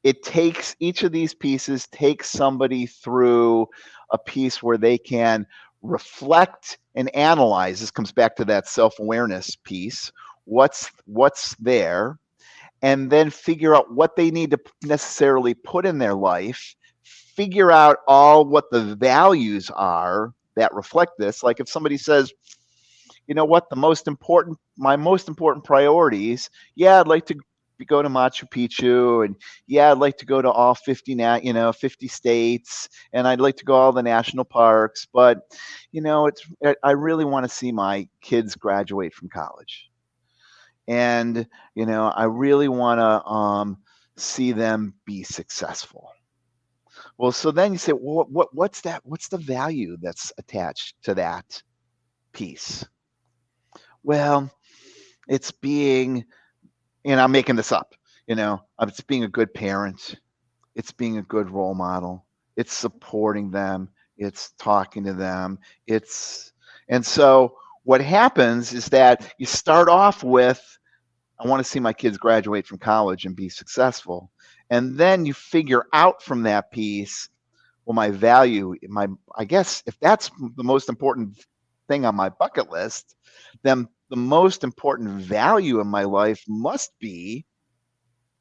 it takes each of these pieces takes somebody through a piece where they can reflect and analyze. This comes back to that self-awareness piece. What's there, and then figure out what they need to necessarily put in their life, figure out all what the values are that reflect this. Like if somebody says, you know what, my most important priorities, yeah, I'd like to go to Machu Picchu, and yeah, I'd like to go to all 50 states, and I'd like to go all the national parks, but I really want to see my kids graduate from college. And I really want to see them be successful. Well, so then you say, well, what's that? What's the value that's attached to that piece? Well, it's being, and I'm making this up, it's being a good parent. It's being a good role model. It's supporting them. It's talking to them. And so what happens is that you start off with, I want to see my kids graduate from college and be successful. And then you figure out from that piece, well, my value, I guess if that's the most important thing on my bucket list, then the most important value in my life must be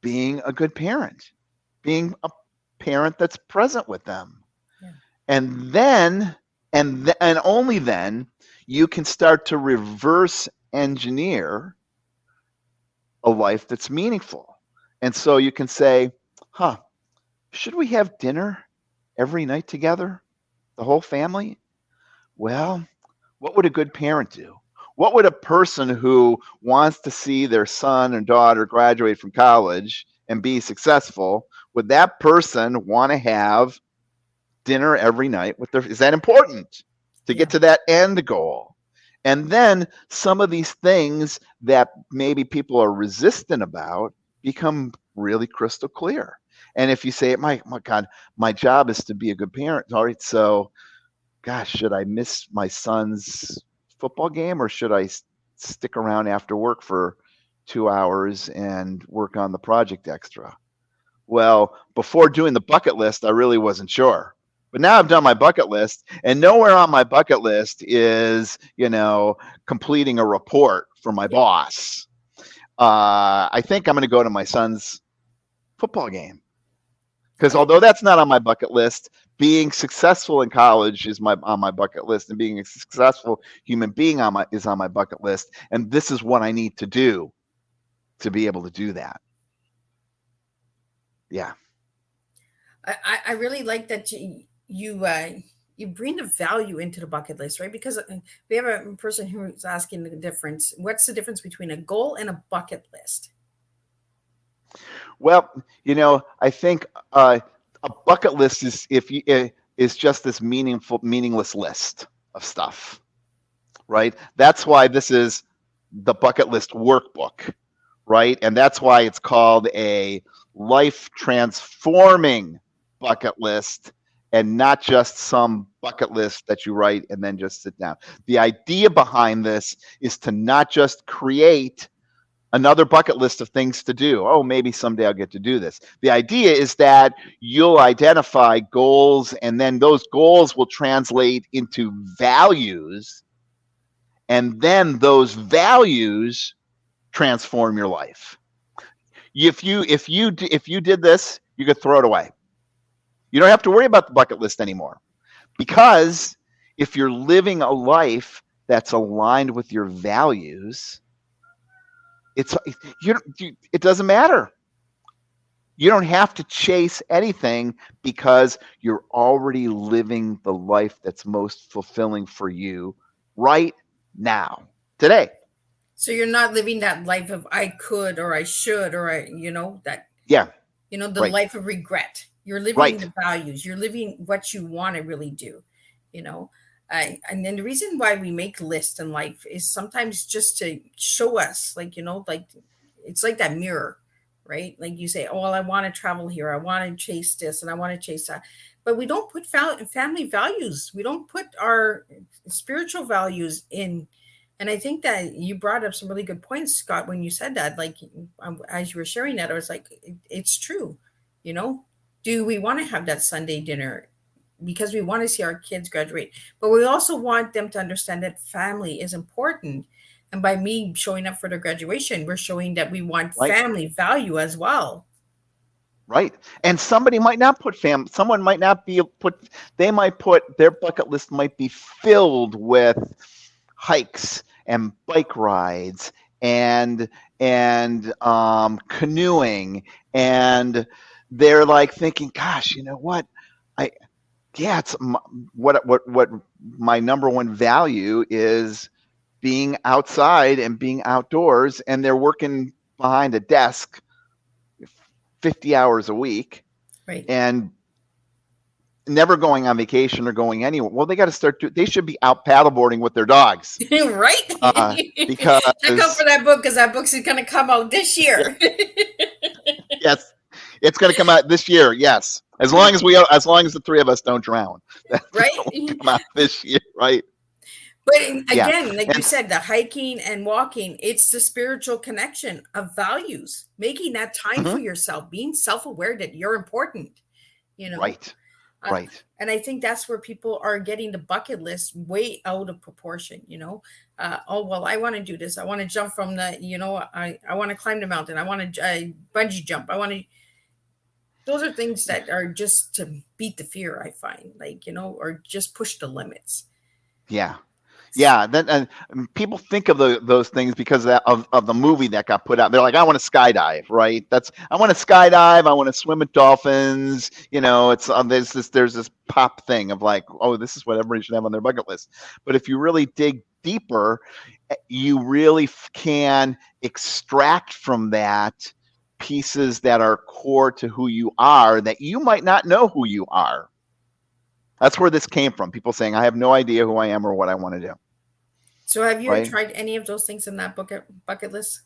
being a good parent, being a parent that's present with them. Yeah. And then, and only then, you can start to reverse engineer a life that's meaningful. And so you can say, should we have dinner every night together, the whole family? Well, what would a good parent do? What would a person who wants to see their son and daughter graduate from college and be successful, would that person want to have dinner every night with is that important to get to that end goal? And then some of these things that maybe people are resistant about become really crystal clear. And if you say, my God, my job is to be a good parent. All right, so gosh, should I miss my son's football game, or should I stick around after work for 2 hours and work on the project extra? Well, before doing the bucket list, I really wasn't sure. But now I've done my bucket list, and nowhere on my bucket list is, completing a report for my boss. I think I'm going to go to my son's football game. Because although that's not on my bucket list, being successful in college is on my bucket list, and being a successful human being is on my bucket list. And this is what I need to do to be able to do that. Yeah. I really like that you bring the value into the bucket list, right? Because we have a person who's asking the difference. What's the difference between a goal and a bucket list? Well, I think a bucket list is just this meaningless list of stuff, right? That's why this is the bucket list workbook, right? And that's why it's called a life transforming bucket list, and not just some bucket list that you write and then just sit down. The idea behind this is to not just create another bucket list of things to do. Oh, maybe someday I'll get to do this. The idea is that you'll identify goals, and then those goals will translate into values, and then those values transform your life. If you did this, you could throw it away. You don't have to worry about the bucket list anymore, because if you're living a life that's aligned with your values, it doesn't matter. You don't have to chase anything, because you're already living the life that's most fulfilling for you right now. today. So you're not living that life of I could or I should or that Yeah, the right, life of regret. You're living right. the values. You're living what you want to really do. You know, and then the reason why we make lists in life is sometimes just to show us, like like it's like that mirror, right? Like you say, oh well, I want to travel here. I want to chase this, and I want to chase that. But we don't put family values. We don't put our spiritual values in. And I think that you brought up some really good points, Scott, when you said that. Like, as you were sharing that, I was like, it's true. You know, do we want to have that Sunday dinner because we want to see our kids graduate? But we also want them to understand that family is important. And by me showing up for their graduation, we're showing that we want Right. family value as well. Right. And somebody might not put someone might not be they might put their bucket list might be filled with hikes and bike rides and canoeing, and they're like thinking, gosh, you know what? I yeah, it's what my number one value is, being outside and being outdoors, and they're working behind a desk 50 hours a week Right. and never going on vacation or going anywhere. Well, they got to they should be out paddleboarding with their dogs. Right. Because check out for that book, because that book's going to come out this year. Yes, it's going to come out this year. Yes, as long as the three of us don't drown, right? Come out this year, right? But again, like you said, the hiking and walking, it's the spiritual connection of values, making that time for yourself, being self-aware that you're important, Right. Right. And I think that's where people are getting the bucket list way out of proportion, oh, well, I want to do this. I want to jump from the, I want to climb the mountain. I want to bungee jump. Those are things that are just to beat the fear, I find, or just push the limits. Yeah. Yeah, then people think of those things because of the movie that got put out. They're like, I want to skydive, right? I want to skydive. I want to swim with dolphins. It's there's this pop thing of like, oh, this is what everybody should have on their bucket list. But if you really dig deeper, you really can extract from that pieces that are core to who you are that you might not know who you are. That's where this came from. People saying, I have no idea who I am or what I want to do. So have you tried any of those things in that bucket list?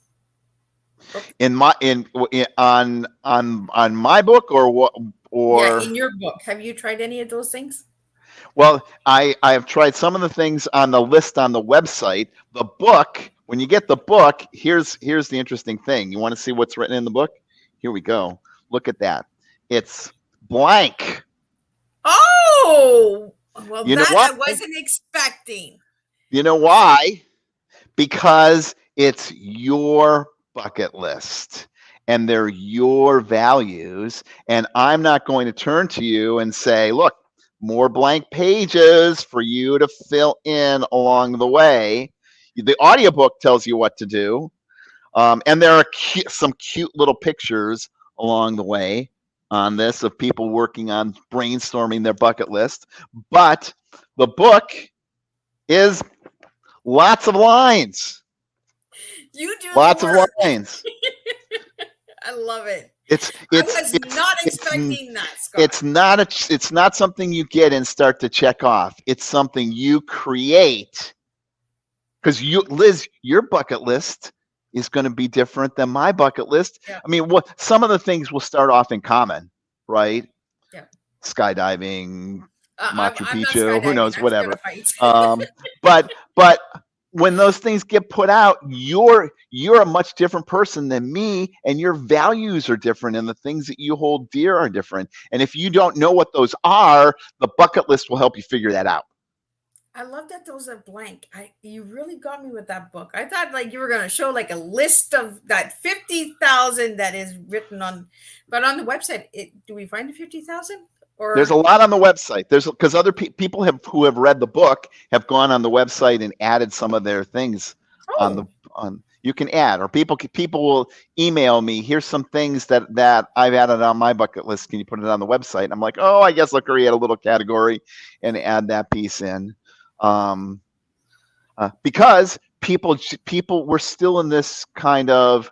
In on my book or what? Or in your book, have you tried any of those things? Well, I have tried some of the things on the list on the website. The book, when you get the book, here's the interesting thing. You want to see what's written in the book? Here we go. Look at that. It's blank. Oh, well, I wasn't expecting. You know why? Because it's your bucket list and they're your values. And I'm not going to turn to you and say, look, more blank pages for you to fill in along the way. The audiobook tells you what to do. And there are some cute little pictures along the way on this of people working on brainstorming their bucket list. But the book is lots of lines. You do lots of lines. I love it. I was not expecting that, Scott. It's not something you get and start to check off. It's something you create. Because Liz, your bucket list is going to be different than my bucket list. Yeah. I mean, some of the things will start off in common, right? Yeah. Skydiving, Machu I'm Picchu, who knows, whatever. But when those things get put out, you're a much different person than me, and your values are different, and the things that you hold dear are different. And if you don't know what those are, the bucket list will help you figure that out. I love that those are blank. You really got me with that book. I thought like you were going to show like a list of that 50,000 that is written on, but on the website, do we find the 50,000? Or there's a lot on the website. Because other people who have read the book have gone on the website and added some of their things on you can add, or people will email me. Here's some things that I've added on my bucket list. Can you put it on the website? And I'm like, oh, I guess I'll create a little category and add that piece in. Because people, we're still in this kind of,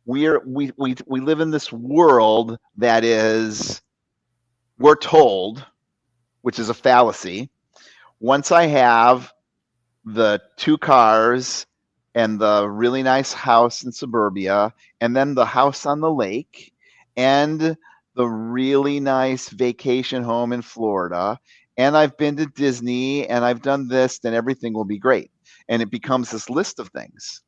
we live in this world that is, we're told, which is a fallacy. Once I have the 2 cars and the really nice house in suburbia, and then the house on the lake, and the really nice vacation home in Florida, and I've been to Disney, and I've done this, then everything will be great. And it becomes this list of things.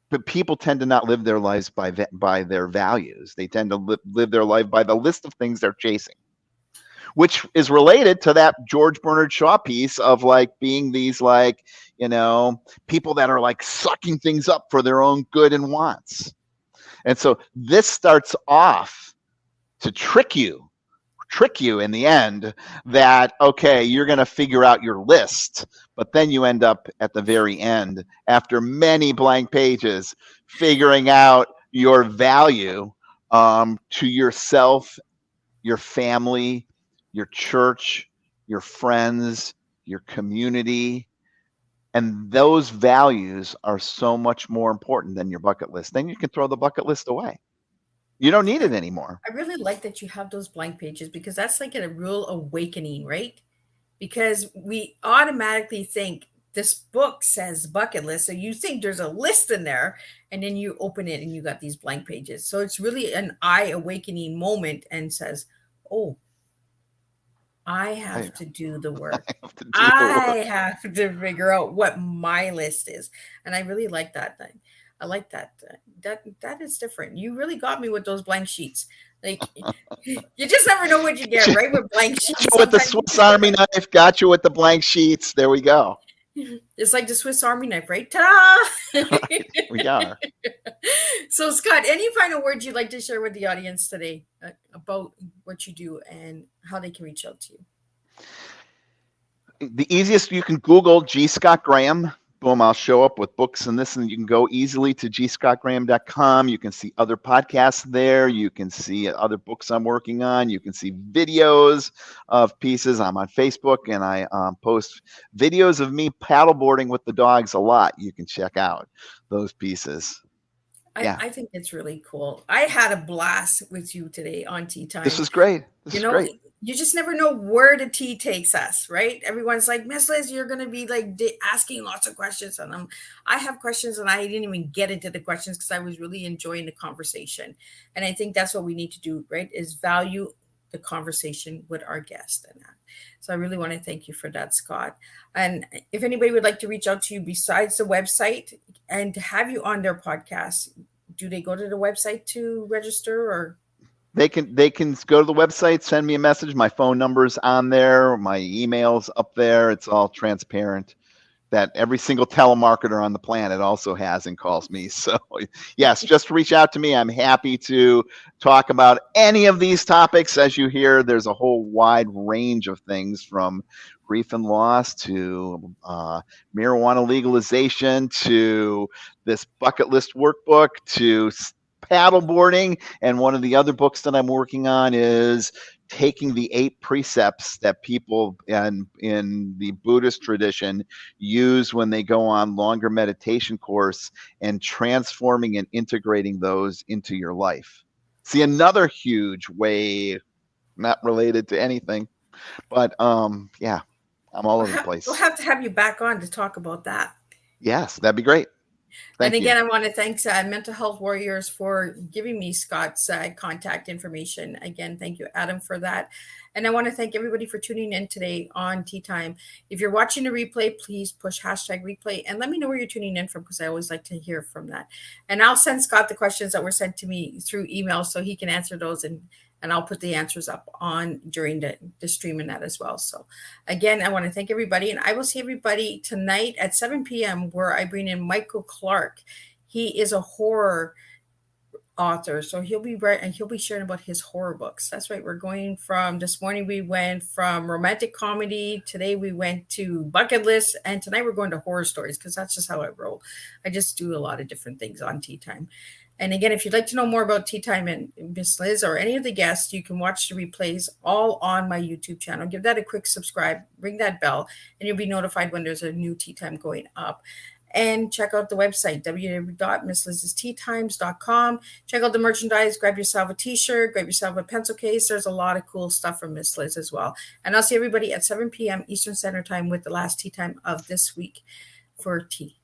But people tend to not live their lives by their values. They tend to live their life by the list of things they're chasing, which is related to that George Bernard Shaw piece of like being these like, people that are like sucking things up for their own good and wants. And so this starts off to trick you in the end that, okay, you're going to figure out your list, but then you end up at the very end, after many blank pages, figuring out your value to yourself, your family, your church, your friends, your community. And those values are so much more important than your bucket list. Then you can throw the bucket list away. You don't need it anymore. I really like that you have those blank pages, because that's like a real awakening, right? Because we automatically think this book says bucket list. So you think there's a list in there, and then you open it and you got these blank pages. So it's really an eye awakening moment and says, oh, I have to do the work. I have to figure out what my list is. And I really like that thing. I like that. That is different. You really got me with those blank sheets. Like, you just never know what you get, right? With blank sheets. With the Swiss Army knife, got you with the blank sheets. There we go. It's like the Swiss Army knife, right? Ta-da! We are. So, Scott, any final words you'd like to share with the audience today about what you do and how they can reach out to you? The easiest, you can Google G. Scott Graham. Boom, I'll show up with books and this, and you can go easily to gscottgraham.com. You can see other podcasts there. You can see other books I'm working on. You can see videos of pieces. I'm on Facebook, and I post videos of me paddleboarding with the dogs a lot. You can check out those pieces. I think it's really cool. I had a blast with you today on Teatime. This is great. This is great. You just never know where the tea takes us, right? Everyone's like, Miss Liz, you're going to be like asking lots of questions. And I have questions, and I didn't even get into the questions because I was really enjoying the conversation. And I think that's what we need to do, right? Is value the conversation with our guest. And that. So I really want to thank you for that, Scott. And if anybody would like to reach out to you besides the website and to have you on their podcast, do they go to the website to register, or? They can go to the website, send me a message. My phone number's on there. My email's up there. It's all transparent. That every single telemarketer on the planet also has and calls me. So yes, just reach out to me. I'm happy to talk about any of these topics. As you hear, there's a whole wide range of things, from grief and loss to marijuana legalization to this bucket list workbook to paddleboarding. And one of the other books that I'm working on is taking the 8 precepts that people in the Buddhist tradition use when they go on longer meditation course and transforming and integrating those into your life. See, another huge way, not related to anything, but yeah, I'm all over the place. We'll have to have you back on to talk about that. Yes, that'd be great. And again, I want to thank Mental Health Warriors for giving me Scott's contact information. Again, thank you, Adam, for that. And I want to thank everybody for tuning in today on Teatime. If you're watching a replay, please push #replay and let me know where you're tuning in from, because I always like to hear from that. And I'll send Scott the questions that were sent to me through email so he can answer those, and I'll put the answers up on during the stream and that as well. So again, I want to thank everybody, and I will see everybody tonight at 7 p.m. where I bring in Michael Clark. He is a horror author, so he'll be sharing about his horror books. That's right. We're going from, this morning we went from romantic comedy, today we went to bucket list, and tonight we're going to horror stories, because that's just how I roll. I just do a lot of different things on Teatime. And again, if you'd like to know more about Teatime and Miss Liz or any of the guests, you can watch the replays all on my YouTube channel. Give that a quick subscribe, ring that bell, and you'll be notified when there's a new Teatime going up. and check out the website, www.misslizsteatimes.com. Check out the merchandise. Grab yourself a t-shirt, grab yourself a pencil case. There's a lot of cool stuff from Miss Liz as well. And I'll see everybody at 7 p.m. Eastern Standard Time with the last tea time of this week for tea.